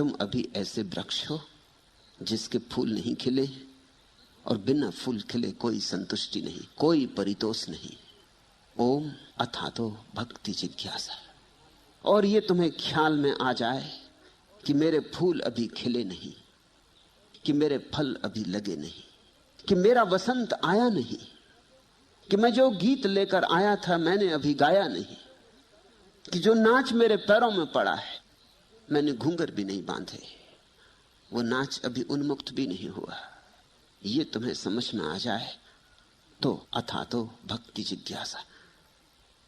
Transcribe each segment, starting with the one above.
तुम अभी ऐसे वृक्ष हो जिसके फूल नहीं खिले, और बिना फूल खिले कोई संतुष्टि नहीं, कोई परितोष नहीं। ओम अथातो भक्ति जिज्ञासा। और ये तुम्हें ख्याल में आ जाए कि मेरे फूल अभी खिले नहीं, कि मेरे फल अभी लगे नहीं, कि मेरा वसंत आया नहीं, कि मैं जो गीत लेकर आया था मैंने अभी गाया नहीं, कि जो नाच मेरे पैरों में पड़ा है मैंने घूंघर भी नहीं बांधे, वो नाच अभी उन्मुक्त भी नहीं हुआ। ये तुम्हें समझ में आ जाए तो अथातो भक्ति जिज्ञासा,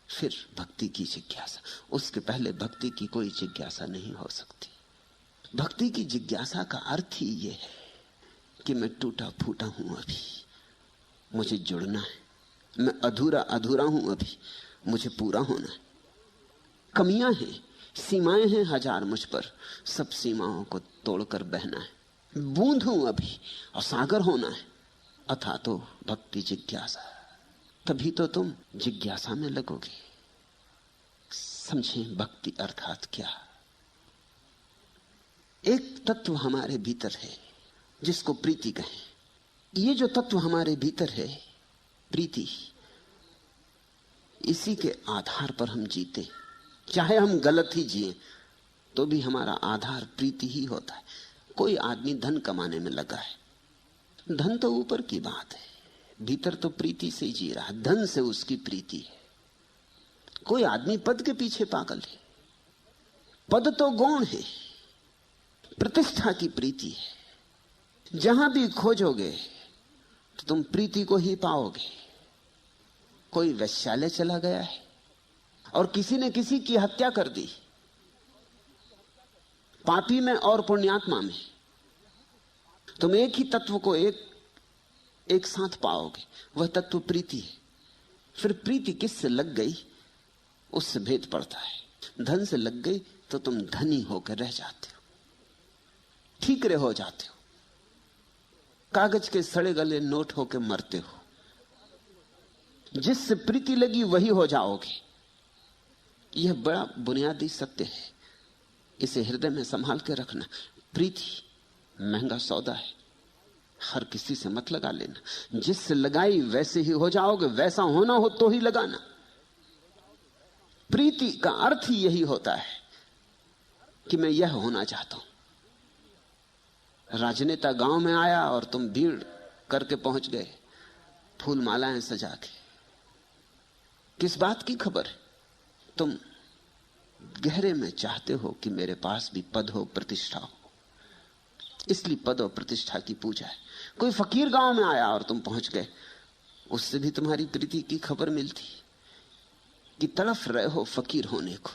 फिर भक्ति की जिज्ञासा। उसके पहले भक्ति की कोई जिज्ञासा नहीं हो सकती। भक्ति की जिज्ञासा का अर्थ ही ये है कि मैं टूटा फूटा हूं, अभी मुझे जुड़ना है, मैं अधूरा अधूरा हूं, अभी मुझे पूरा होना है। कमियां हैं, सीमाएं हैं हजार मुझ पर, सब सीमाओं को तोड़कर बहना है। बूंद हूं अभी और सागर होना है। अथातो भक्ति जिज्ञासा, तभी तो तुम जिज्ञासा में लगोगे। समझें भक्ति अर्थात क्या। एक तत्व हमारे भीतर है जिसको प्रीति कहें। ये जो तत्व हमारे भीतर है प्रीति, इसी के आधार पर हम जीते। चाहे हम गलत ही जिए तो भी हमारा आधार प्रीति ही होता है। कोई आदमी धन कमाने में लगा है, धन तो ऊपर की बात है, भीतर तो प्रीति से ही जी रहा है, धन से उसकी प्रीति है। कोई आदमी पद के पीछे पागल है, पद तो गौण है, प्रतिष्ठा की प्रीति है। जहां भी खोजोगे तो तुम प्रीति को ही पाओगे। कोई वैश्यालय चला गया है और किसी ने किसी की हत्या कर दी, पापी में और पुण्यात्मा में, तुम एक ही तत्व को एक साथ पाओगे, वह तत्व प्रीति है। फिर प्रीति किससे लग गई उससे भेद पड़ता है। धन से लग गई तो तुम धनी होकर रह जाते हो, ठीकरे हो जाते हो, कागज के सड़े गले नोट होकर मरते हो। जिससे प्रीति लगी वही हो जाओगे। यह बड़ा बुनियादी सत्य है, इसे हृदय में संभाल के रखना। प्रीति महंगा सौदा है, हर किसी से मत लगा लेना। जिससे लगाई वैसे ही हो जाओगे, वैसा होना हो तो ही लगाना। प्रीति का अर्थ ही यही होता है कि मैं यह होना चाहता हूं। राजनेता गांव में आया और तुम भीड़ करके पहुंच गए, फूल मालाएं सजा के। किस बात की खबर है? तुम गहरे में चाहते हो कि मेरे पास भी पद हो, प्रतिष्ठा हो, इसलिए पद और प्रतिष्ठा की पूजा है। कोई फकीर गांव में आया और तुम पहुंच गए, उससे भी तुम्हारी प्रीति की खबर मिलती कि तड़फ रहे हो फकीर होने को,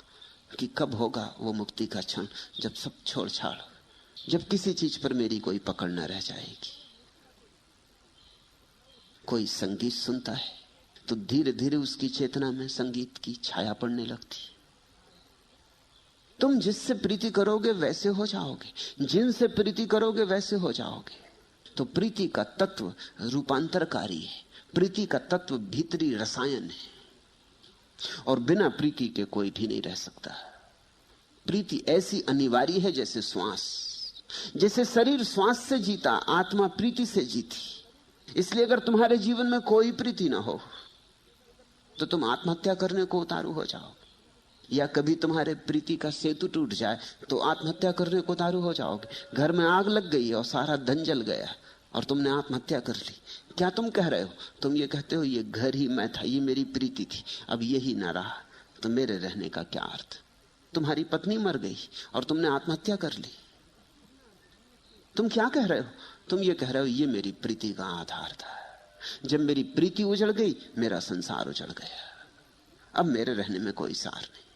कि कब होगा वो मुक्ति का क्षण जब सब छोड़ छाड़, जब किसी चीज पर मेरी कोई पकड़ न रह जाएगी। कोई संगीत सुनता है तो धीरे धीरे उसकी चेतना में संगीत की छाया पड़ने लगती। तुम जिससे प्रीति करोगे वैसे हो जाओगे, जिनसे प्रीति करोगे वैसे हो जाओगे। तो प्रीति का तत्व रूपांतरकारी है, प्रीति का तत्व भीतरी रसायन है, और बिना प्रीति के कोई भी नहीं रह सकता। प्रीति ऐसी अनिवार्य है जैसे श्वास, जैसे शरीर श्वास से जीता, आत्मा प्रीति से जीती। इसलिए अगर तुम्हारे जीवन में कोई प्रीति ना हो तो तुम आत्महत्या करने को उतारू हो जाओ, या कभी तुम्हारे प्रीति का सेतु टूट जाए तो आत्महत्या करने को उतारू हो जाओगे। घर में आग लग गई और सारा धन जल गया और तुमने आत्महत्या कर ली। क्या तुम कह रहे हो? तुम ये कहते हो ये घर ही मैं था, ये मेरी प्रीति थी, अब यही ना रहा तो मेरे रहने का क्या अर्थ। तुम्हारी पत्नी मर गई और तुमने आत्महत्या कर ली। तुम क्या कह रहे हो? तुम ये कह रहे हो ये मेरी प्रीति का आधार था, जब मेरी प्रीति उजड़ गई मेरा संसार उजड़ गया, अब मेरे रहने में कोई सार नहीं।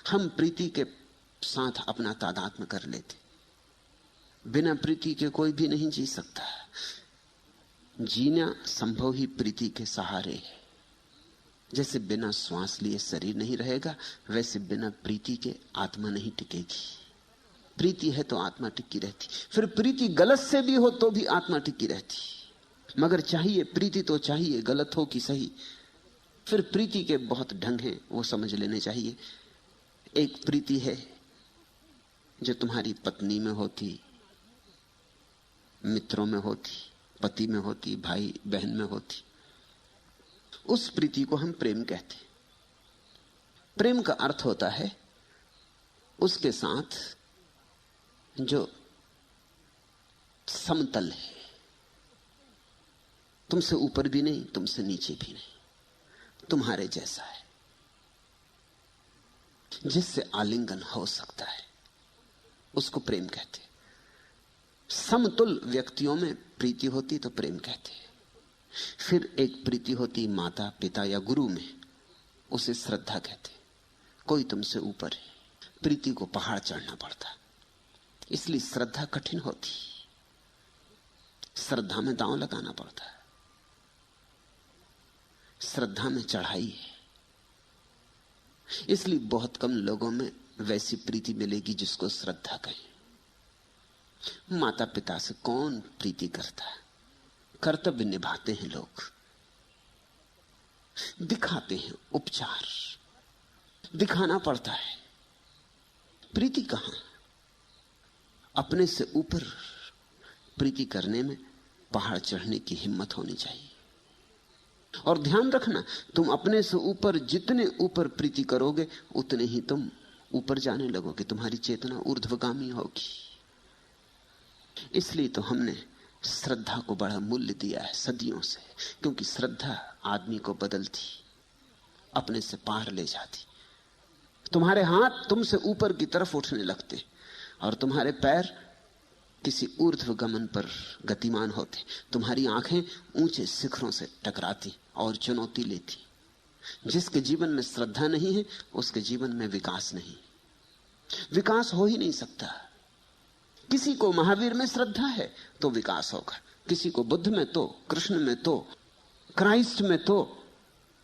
हम प्रीति के साथ अपना तादात्म्य कर लेते। बिना प्रीति के कोई भी नहीं जी सकता। जीना संभव ही प्रीति के सहारे है। जैसे बिना श्वास लिए शरीर नहीं रहेगा, वैसे बिना प्रीति के आत्मा नहीं टिकेगी। प्रीति है तो आत्मा टिकी रहती। फिर प्रीति गलत से भी हो तो भी आत्मा टिकी रहती। मगर चाहिए प्रीति तो चाहिए, गलत हो कि सही। फिर प्रीति के बहुत ढंग हैं, वो समझ लेने चाहिए। एक प्रीति है जो तुम्हारी पत्नी में होती, मित्रों में होती, पति में होती, भाई बहन में होती, उस प्रीति को हम प्रेम कहते हैं। प्रेम का अर्थ होता है उसके साथ जो समतल है, तुमसे ऊपर भी नहीं, तुमसे नीचे भी नहीं, तुम्हारे जैसा है, जिससे आलिंगन हो सकता है, उसको प्रेम कहते हैं। समतुल व्यक्तियों में प्रीति होती तो प्रेम कहते हैं। फिर एक प्रीति होती माता पिता या गुरु में, उसे श्रद्धा कहते हैं। कोई तुमसे ऊपर है, प्रीति को पहाड़ चढ़ना पड़ता, इसलिए श्रद्धा कठिन होती, श्रद्धा में दांव लगाना पड़ता है, श्रद्धा में चढ़ाई है। इसलिए बहुत कम लोगों में वैसी प्रीति मिलेगी जिसको श्रद्धा कहें। माता पिता से कौन प्रीति करता है? कर्तव्य निभाते हैं लोग, दिखाते हैं, उपचार दिखाना पड़ता है। प्रीति कहां? अपने से ऊपर प्रीति करने में पहाड़ चढ़ने की हिम्मत होनी चाहिए। और ध्यान रखना, तुम अपने से ऊपर जितने ऊपर प्रीति करोगे उतने ही तुम ऊपर जाने लगोगे, तुम्हारी चेतना ऊर्ध्वगामी होगी। इसलिए तो हमने श्रद्धा को बड़ा मूल्य दिया है सदियों से, क्योंकि श्रद्धा आदमी को बदलती, अपने से पार ले जाती। तुम्हारे हाथ तुमसे ऊपर की तरफ उठने लगते और तुम्हारे पैर किसी ऊर्ध्व गमन पर गतिमान होते, तुम्हारी आंखें ऊंचे शिखरों से टकराती और चुनौती लेती। जिसके जीवन में श्रद्धा नहीं है उसके जीवन में विकास नहीं, विकास हो ही नहीं सकता। किसी को महावीर में श्रद्धा है तो विकास होगा, किसी को बुद्ध में, तो कृष्ण में, तो क्राइस्ट में, तो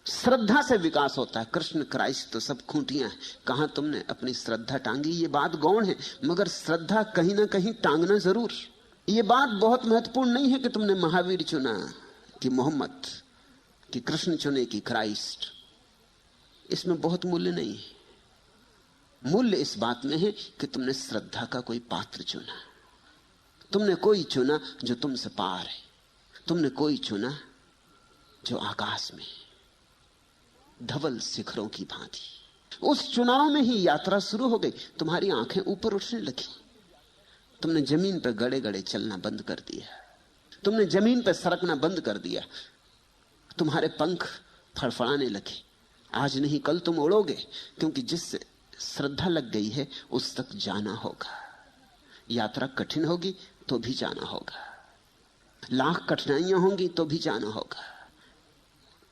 श्रद्धा से विकास होता है। कृष्ण क्राइस्ट तो सब खूंटियां हैं, कहां तुमने अपनी श्रद्धा टांगी, ये बात गौण है, मगर श्रद्धा कहीं ना कहीं टांगना जरूर। ये बात बहुत महत्वपूर्ण नहीं है कि तुमने महावीर चुना, कि मोहम्मद, कि कृष्ण चुने, कि क्राइस्ट। इसमें बहुत मूल्य नहीं है। मूल्य इस बात में है कि तुमने श्रद्धा का कोई पात्र चुना, तुमने कोई चुना जो तुमसे पार है, तुमने कोई चुना जो आकाश में, धवल शिखरों की भांति। उस चुनाव में ही यात्रा शुरू हो गई, तुम्हारी आंखें ऊपर उठने लगी, तुमने जमीन पर गड़े गड़े चलना बंद कर दिया, तुमने जमीन पर सरकना बंद कर दिया, तुम्हारे पंख फड़फड़ाने लगे। आज नहीं कल तुम उड़ोगे, क्योंकि जिससे श्रद्धा लग गई है उस तक जाना होगा। यात्रा कठिन होगी तो भी जाना होगा, लाख कठिनाइयां होंगी तो भी जाना होगा।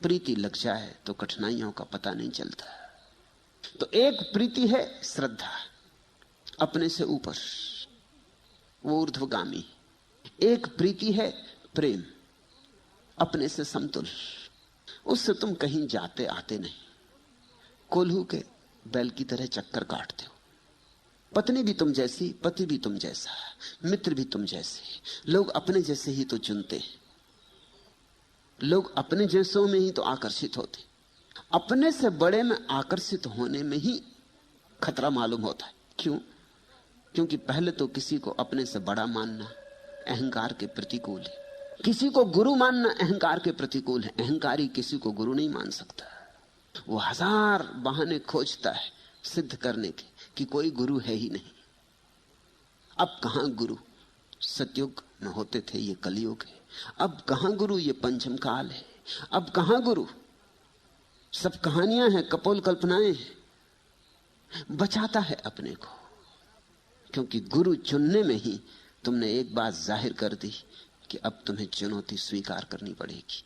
प्रीति लग जाए तो कठिनाइयों का पता नहीं चलता। तो एक प्रीति है श्रद्धा, अपने से ऊपर, वो ऊर्ध्वगामी। एक प्रीति है प्रेम, अपने से समतुल, उससे तुम कहीं जाते आते नहीं, कोल्हू के बैल की तरह चक्कर काटते हो। पत्नी भी तुम जैसी, पति भी तुम जैसा, मित्र भी तुम जैसे। लोग अपने जैसे ही तो चुनते हैं, लोग अपने जैसों में ही तो आकर्षित होते। अपने से बड़े में आकर्षित होने में ही खतरा मालूम होता है। क्यों? क्योंकि पहले तो किसी को अपने से बड़ा मानना अहंकार के प्रतिकूल है, किसी को गुरु मानना अहंकार के प्रतिकूल है। अहंकारी किसी को गुरु नहीं मान सकता, वो हजार बहाने खोजता है सिद्ध करने के कि कोई गुरु है ही नहीं। अब कहां गुरु? सतयुग में होते थे, ये कलयुग है। अब कहां गुरु? ये पंचम काल है। अब कहां गुरु? सब कहानियां हैं, कपोल कल्पनाएं हैं। बचाता है अपने को, क्योंकि गुरु चुनने में ही तुमने एक बात जाहिर कर दी कि अब तुम्हें चुनौती स्वीकार करनी पड़ेगी।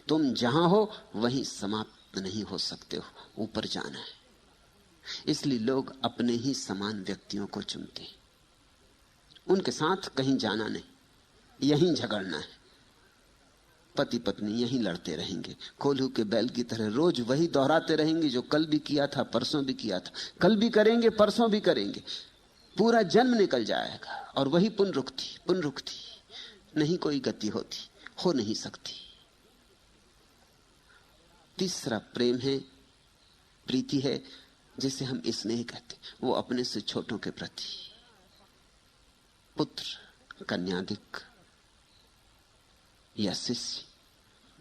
तुम जहां हो वहीं समाप्त नहीं हो सकते हो, ऊपर जाना है। इसलिए लोग अपने ही समान व्यक्तियों को चुनते हैं, उनके साथ कहीं जाना नहीं, यहीं झगड़ना है। पति पत्नी यहीं लड़ते रहेंगे, कोल्हू के बैल की तरह रोज वही दोहराते रहेंगे जो कल भी किया था, परसों भी किया था, कल भी करेंगे, परसों भी करेंगे। पूरा जन्म निकल जाएगा और वही पुनरुक्ति पुनरुक्ति, नहीं कोई गति होती, हो नहीं सकती। तीसरा प्रेम है, प्रीति है जिसे हम स्नेह कहते, वो अपने से छोटों के प्रति। पुत्र, कन्यादिक या शिष्य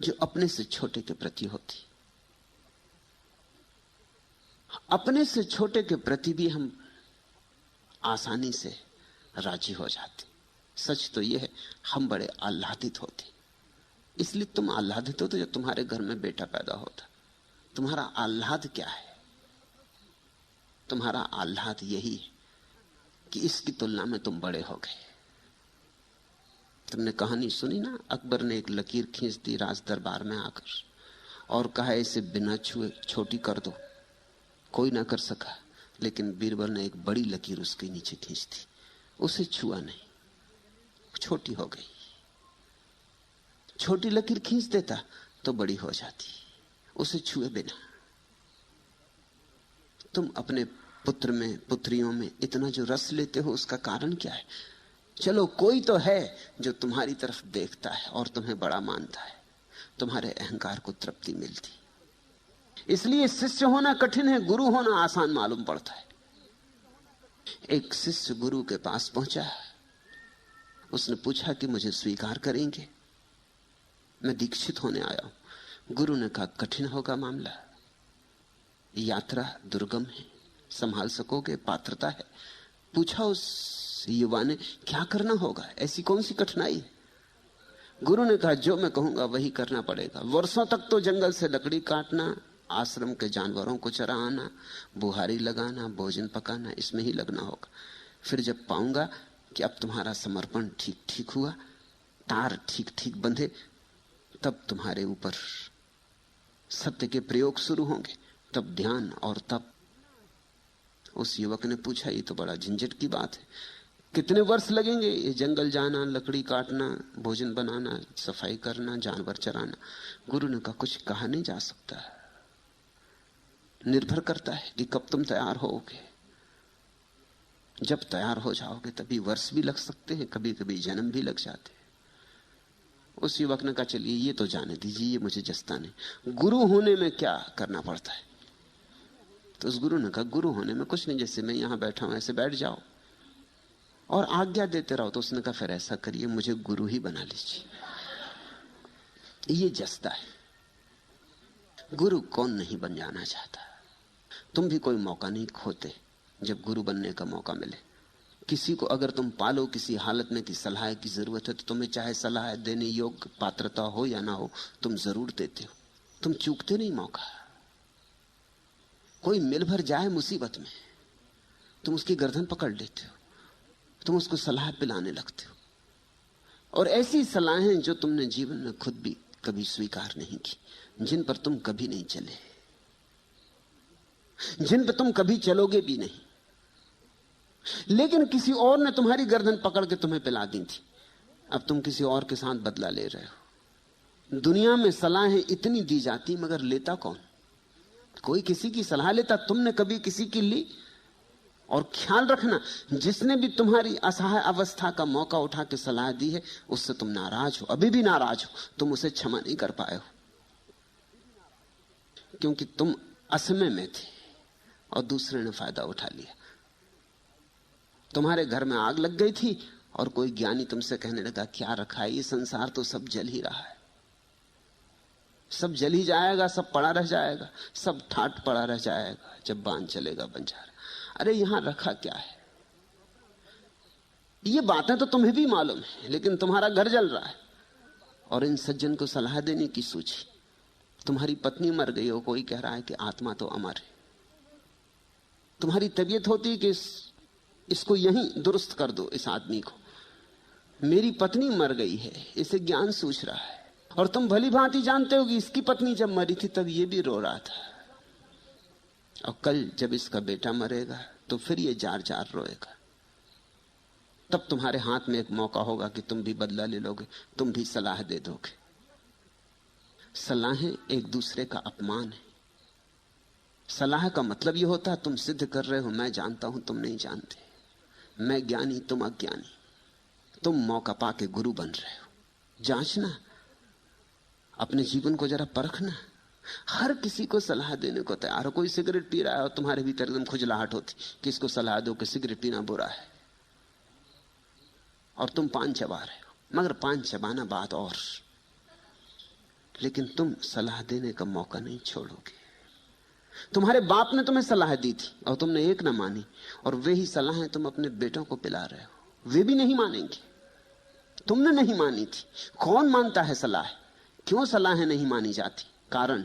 जो अपने से छोटे के प्रति होती, अपने से छोटे के प्रति भी हम आसानी से राजी हो जाते। सच तो यह है, हम बड़े आह्लादित होते। इसलिए तुम आह्लादित होते जब तुम्हारे घर में बेटा पैदा होता। तुम्हारा आह्लाद क्या है? तुम्हारा आह्लाद यही है कि इसकी तुलना में तुम बड़े हो गए। तुमने कहानी सुनी ना, अकबर ने एक लकीर खींच दी राज दरबार में आकर और कहा इसे बिना छुए छोटी कर दो। कोई ना कर सका, लेकिन बीरबल ने एक बड़ी लकीर उसके नीचे खींच दी। उसे छुआ नहीं, छोटी हो गई। छोटी लकीर खींच देता तो बड़ी हो जाती, उसे छुए बिना। तुम अपने पुत्र में, पुत्रियों में इतना जो रस लेते हो, उसका कारण क्या है? चलो कोई तो है जो तुम्हारी तरफ देखता है और तुम्हें बड़ा मानता है, तुम्हारे अहंकार को तृप्ति मिलती। इसलिए शिष्य होना कठिन है, गुरु होना आसान मालूम पड़ता है। एक शिष्य गुरु के पास पहुंचा, उसने पूछा कि मुझे स्वीकार करेंगे? मैं दीक्षित होने आया हूं। गुरु ने कहा कठिन होगा मामला, यात्रा दुर्गम है, संभाल सकोगे? पात्रता है? पूछा उस युवा ने क्या करना होगा, ऐसी कौन सी कठिनाई है? गुरु ने कहा जो मैं कहूंगा वही करना पड़ेगा। वर्षों तक तो जंगल से लकड़ी काटना, आश्रम के जानवरों को चराना, बुहारी लगाना, भोजन पकाना, इसमें ही लगना होगा। फिर जब पाऊंगा कि अब तुम्हारा समर्पण ठीक ठीक हुआ, तार ठीक ठीक बंधे, तब तुम्हारे ऊपर सत्य के प्रयोग शुरू होंगे, तब ध्यान और तप। उस युवक ने पूछा ये तो बड़ा झंझट की बात है, कितने वर्ष लगेंगे ये जंगल जाना, लकड़ी काटना, भोजन बनाना, सफाई करना, जानवर चराना? गुरु ने कहा कुछ कहा नहीं जा सकता, निर्भर करता है कि कब तुम तैयार होगे। जब तैयार हो जाओगे तभी वर्ष भी लग सकते हैं, कभी कभी जन्म भी लग जाते हैं। उस युवक ने कहा चलिए ये तो जाने दीजिए, ये मुझे जसता नहीं। गुरु होने में क्या करना पड़ता है? तो उस गुरु ने कहा गुरु होने में कुछ नहीं, जैसे मैं यहां बैठा हूं ऐसे बैठ जाओ और आज्ञा देते रहो। तो उसने कहा फिर ऐसा करिए, मुझे गुरु ही बना लीजिए, ये जसता है। गुरु कौन नहीं बन जाना चाहता? तुम भी कोई मौका नहीं खोते जब गुरु बनने का मौका मिले। किसी को अगर तुम पालो किसी हालत में कि सलाह की जरूरत है, तो तुम्हें चाहे सलाह देने योग्य पात्रता हो या ना हो, तुम जरूर देते हो। तुम चूकते नहीं मौका। कोई मिल भर जाए मुसीबत में, तुम उसकी गर्दन पकड़ लेते हो, तुम उसको सलाह पिलाने लगते हो। और ऐसी सलाहें जो तुमने जीवन में खुद भी कभी स्वीकार नहीं की, जिन पर तुम कभी नहीं चले, जिन पर तुम कभी चलोगे भी नहीं, लेकिन किसी और ने तुम्हारी गर्दन पकड़ के तुम्हें पिला दी थी। अब तुम किसी और के साथ बदला ले रहे हो। दुनिया में सलाहें इतनी दी जाती, मगर लेता कौन? कोई किसी की सलाह लेता? तुमने कभी किसी की ली? और ख्याल रखना, जिसने भी तुम्हारी असहाय अवस्था का मौका उठा के सलाह दी है, उससे तुम नाराज हो, अभी भी नाराज हो। तुम उसे क्षमा नहीं कर पाए हो, क्योंकि तुम असमय में थे और दूसरे ने फायदा उठा लिया। तुम्हारे घर में आग लग गई थी और कोई ज्ञानी तुमसे कहने लगा क्या रखा है, ये संसार तो सब जल ही रहा है, सब जल ही जाएगा, सब पड़ा रह जाएगा, सब ठाट पड़ा रह जाएगा जब बांध चलेगा बंजारा। अरे यहां रखा क्या है? ये बातें तो तुम्हें भी मालूम है, लेकिन तुम्हारा घर जल रहा है और इन सज्जन को सलाह देने की सूझी। तुम्हारी पत्नी मर गई हो, कोई कह रहा है कि आत्मा तो अमर है। तुम्हारी तबीयत होती है कि इसको यहीं दुरुस्त कर दो, इस आदमी को। मेरी पत्नी मर गई है, इसे ज्ञान सूझ रहा है, और तुम भली भांति जानते हो कि इसकी पत्नी जब मरी थी तब ये भी रो रहा था, और कल जब इसका बेटा मरेगा तो फिर ये जार जार रोएगा। तब तुम्हारे हाथ में एक मौका होगा कि तुम भी बदला ले लोगे, तुम भी सलाह दे दोगे। सलाहें एक दूसरे का अपमान है। सलाह का मतलब यह होता है तुम सिद्ध कर रहे हो मैं जानता हूं, तुम नहीं जानते, मैं ज्ञानी, तुम अज्ञानी। तुम मौका पाके गुरु बन रहे हो। जांचना, अपने जीवन को जरा परखना, हर किसी को सलाह देने को तैयार हो। कोई सिगरेट पी रहा है और तुम्हारे भीतर एकदम खुजलाहट होती कि इसको सलाह दो कि सिगरेट पीना बुरा है, और तुम पान चबा रहे हो। मगर पान चबाना बात और, लेकिन तुम सलाह देने का मौका नहीं छोड़ोगे। तुम्हारे बाप ने तुम्हें सलाह दी थी और तुमने एक ना मानी, और वे ही सलाहें तुम अपने बेटों को पिला रहे हो। वे भी नहीं मानेंगे, तुमने नहीं मानी थी। कौन मानता है सलाह? क्यों सलाहें नहीं मानी जाती? कारण,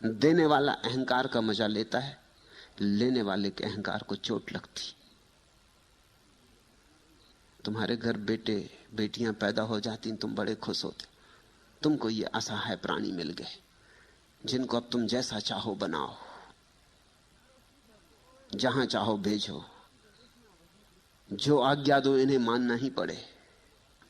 देने वाला अहंकार का मजा लेता है, लेने वाले के अहंकार को चोट लगती। तुम्हारे घर बेटे बेटियां पैदा हो जाती, तुम बड़े खुश होते। तुमको ये असहाय प्राणी मिल गए जिनको अब तुम जैसा चाहो बनाओ, जहां चाहो भेजो, जो आज्ञा दो इन्हें मानना ही पड़े।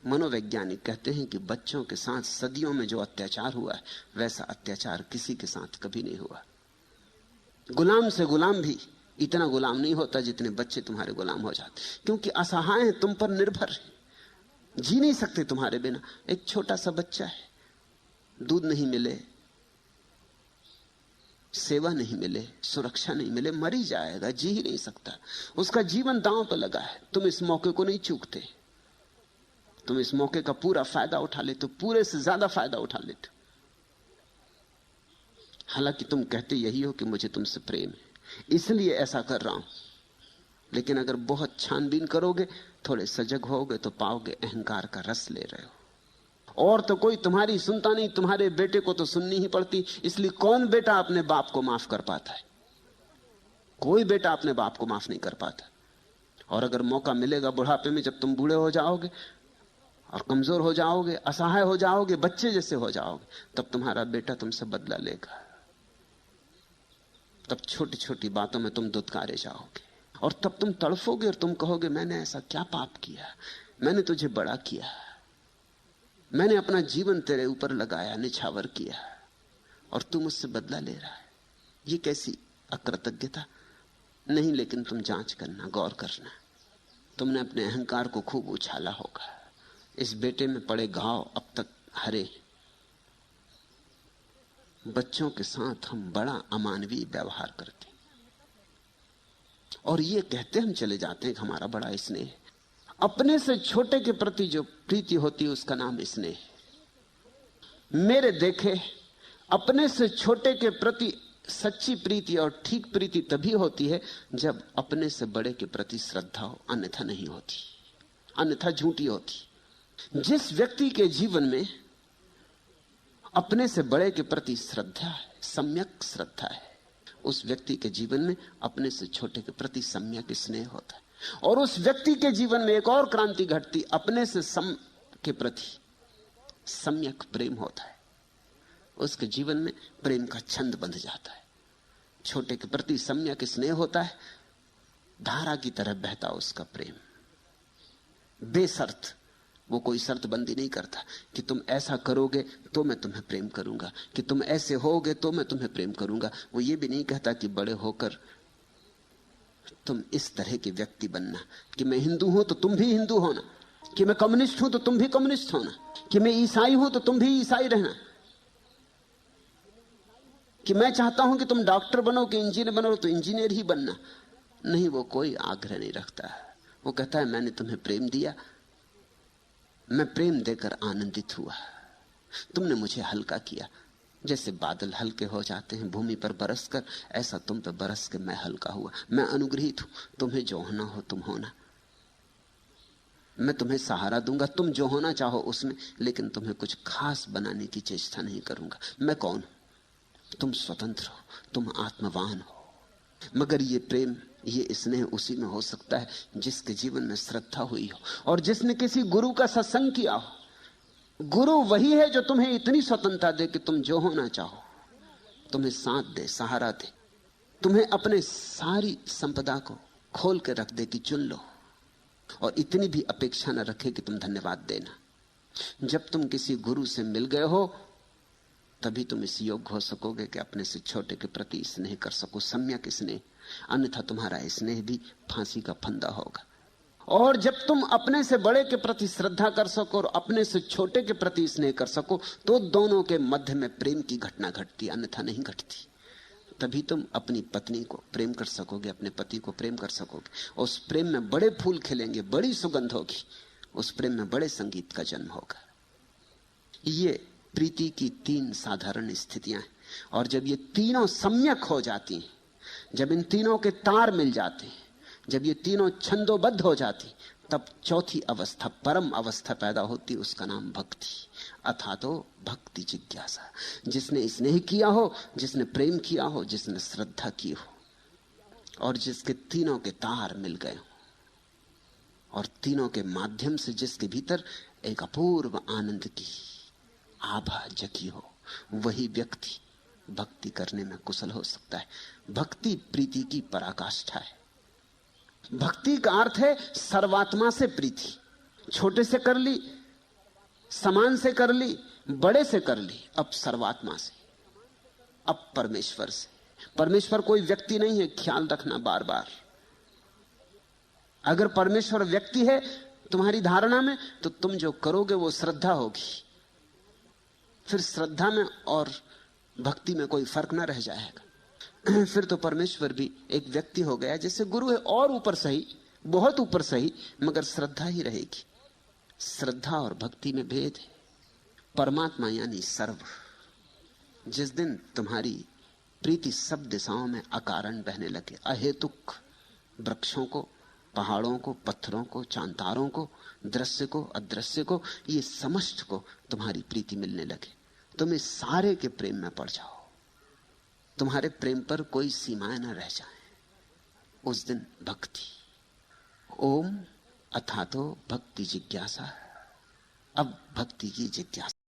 मनोवैज्ञानिक कहते हैं कि बच्चों के साथ सदियों में जो अत्याचार हुआ है, वैसा अत्याचार किसी के साथ कभी नहीं हुआ। गुलाम से गुलाम भी इतना गुलाम नहीं होता जितने बच्चे तुम्हारे गुलाम हो जाते, क्योंकि असहाय हैं, तुम पर निर्भर है, जी नहीं सकते तुम्हारे बिना। एक छोटा सा बच्चा है, दूध नहीं मिले, सेवा नहीं मिले, सुरक्षा नहीं मिले, मर ही जाएगा, जी ही नहीं सकता। उसका जीवन दांव पर लगा है। तुम इस मौके को नहीं चूकते, तुम इस मौके का पूरा फायदा उठा लेते हो, पूरे से ज्यादा फायदा उठा लेते हो। हालांकि तुम कहते यही हो कि मुझे तुमसे प्रेम है, इसलिए ऐसा कर रहा हूं। लेकिन अगर बहुत छानबीन करोगे, थोड़े सजग होगे, तो पाओगे अहंकार का रस ले रहे हो। और तो कोई तुम्हारी सुनता नहीं, तुम्हारे बेटे को तो सुननी ही पड़ती। इसलिए कौन बेटा अपने बाप को माफ कर पाता है? कोई बेटा अपने बाप को माफ नहीं कर पाता। और अगर मौका मिलेगा बुढ़ापे में, जब तुम बूढ़े हो जाओगे और कमजोर हो जाओगे, असहाय हो जाओगे, बच्चे जैसे हो जाओगे, तब तुम्हारा बेटा तुमसे बदला लेगा। तब छोटी छोटी बातों में तुम दुत्कारे जाओगे, और तब तुम तड़फोगे और तुम कहोगे, मैंने ऐसा क्या पाप किया, मैंने तुझे बड़ा किया, मैंने अपना जीवन तेरे ऊपर लगाया, निछावर किया, और तू मुझसे बदला ले रहा है। ये कैसी अकृतज्ञता? नहीं, लेकिन तुम जांच करना, गौर करना। तुमने अपने अहंकार को खूब उछाला होगा। इस बेटे में पड़े घाव अब तक हरे। बच्चों के साथ हम बड़ा अमानवीय व्यवहार करते हैं, और ये कहते हम चले जाते हैं कि हमारा बड़ा स्नेह है। अपने से छोटे के प्रति जो प्रीति होती है, उसका नाम स्नेह है। मेरे देखे अपने से छोटे के प्रति सच्ची प्रीति और ठीक प्रीति तभी होती है जब अपने से बड़े के प्रति श्रद्धा हो, अन्यथा नहीं होती, अन्यथा झूठी होती। जिस व्यक्ति के जीवन में अपने से बड़े के प्रति श्रद्धा है, सम्यक श्रद्धा है, उस व्यक्ति के जीवन में अपने से छोटे के प्रति सम्यक स्नेह होता है। और उस व्यक्ति के जीवन में एक और क्रांति घटती, अपने से सम के प्रति सम्यक प्रेम होता है। उसके जीवन में प्रेम का छंद बंध जाता है। छोटे के प्रति सम्यक स्नेह होता है, धारा की तरह बहता उसका प्रेम, बेशर्त। वो कोई शर्त बंदी नहीं करता कि तुम ऐसा करोगे तो मैं तुम्हें प्रेम करूंगा, कि तुम ऐसे होगे तो मैं तुम्हें प्रेम करूंगा। वो ये भी नहीं कहता कि बड़े होकर तुम इस तरह के व्यक्ति बनना, कि मैं हिंदू हूं तो तुम भी हिंदू होना, कि मैं कम्युनिस्ट हूं तो तुम भी कम्युनिस्ट होना, कि मैं ईसाई हूं तो तुम भी ईसाई रहना, कि मैं चाहता हूं कि तुम डॉक्टर बनो कि इंजीनियर बनो तो इंजीनियर ही बनना। नहीं, वो कोई आग्रह नहीं रखता। वो कहता है मैंने तुम्हें प्रेम दिया, मैं प्रेम देकर आनंदित हुआ, तुमने मुझे हल्का किया। जैसे बादल हल्के हो जाते हैं भूमि पर बरसकर, ऐसा तुम पे बरस के मैं हल्का हुआ। मैं अनुग्रहित हूं, तुम्हें जो होना हो तुम होना, मैं तुम्हें सहारा दूंगा, तुम जो होना चाहो उसमें, लेकिन तुम्हें कुछ खास बनाने की चेष्टा नहीं करूंगा। मैं कौन हूं? तुम स्वतंत्र हो, तुम आत्मवान हो। मगर ये प्रेम, ये स्नेह उसी में हो सकता है जिसके जीवन में श्रद्धा हुई हो और जिसने किसी गुरु का सत्संग किया हो। गुरु वही है जो तुम्हें इतनी स्वतंत्रता दे कि तुम जो होना चाहो, तुम्हें साथ दे, सहारा दे, तुम्हें अपने सारी संपदा को खोल के रख दे कि चुन लो, और इतनी भी अपेक्षा न रखे कि तुम धन्यवाद देना। जब तुम किसी गुरु से मिल गए हो तभी तुम इस योग्य हो सकोगे कि अपने से छोटे के प्रति स्नेह कर सको, सम्यक स्नेह। अन्यथा तुम्हारा स्नेह भी फांसी का फंदा होगा और जब तुम अपने से बड़े के प्रति श्रद्धा कर सको और अपने से छोटे के प्रति स्नेह कर सको, तो दोनों के मध्य में प्रेम की घटना घटती, अन्यथा नहीं घटती। तभी तुम अपनी पत्नी को प्रेम कर सकोगे, अपने पति को प्रेम कर सकोगे। उस प्रेम में बड़े फूल खिलेंगे, बड़ी सुगंध होगी, उस प्रेम में बड़े संगीत का जन्म होगा। ये प्रीति की 3 साधारण स्थितियां हैं। और जब ये तीनों सम्यक हो जाती हैं, जब इन तीनों के तार मिल जाते हैं, जब ये तीनों छंदोबद्ध हो जाती, तब चौथी अवस्था, परम अवस्था पैदा होती, उसका नाम भक्ति। अथातो भक्ति जिज्ञासा। जिसने स्नेह किया हो, जिसने प्रेम किया हो, जिसने श्रद्धा की हो, और जिसके तीनों के तार मिल गए हो, और तीनों के माध्यम से जिसके भीतर एक अपूर्व आनंद की आभा जगी हो, वही व्यक्ति भक्ति करने में कुशल हो सकता है। भक्ति प्रीति की पराकाष्ठा है। भक्ति का अर्थ है सर्वात्मा से प्रीति। छोटे से कर ली, समान से कर ली, बड़े से कर ली, अब सर्वात्मा से, अब परमेश्वर से। परमेश्वर कोई व्यक्ति नहीं है, ख्याल रखना बार बार। अगर परमेश्वर व्यक्ति है तुम्हारी धारणा में, तो तुम जो करोगे वो श्रद्धा होगी। फिर श्रद्धा में और भक्ति में कोई फर्क ना रह जाएगा। फिर तो परमेश्वर भी एक व्यक्ति हो गया, जैसे गुरु है, और ऊपर सही, बहुत ऊपर सही, मगर श्रद्धा ही रहेगी। श्रद्धा और भक्ति में भेद है। परमात्मा यानी सर्व। जिस दिन तुम्हारी प्रीति सब दिशाओं में अकारण बहने लगे, अहेतुक, वृक्षों को, पहाड़ों को, पत्थरों को, चांतारों को, दृश्य को, अदृश्य को, ये समस्त को तुम्हारी प्रीति मिलने लगे, तुम इस सारे के प्रेम में पड़ जाओ, तुम्हारे प्रेम पर कोई सीमाएं न रह जाए, उस दिन भक्ति। ओम अथातो भक्ति जिज्ञासा। अब भक्ति की जिज्ञासा।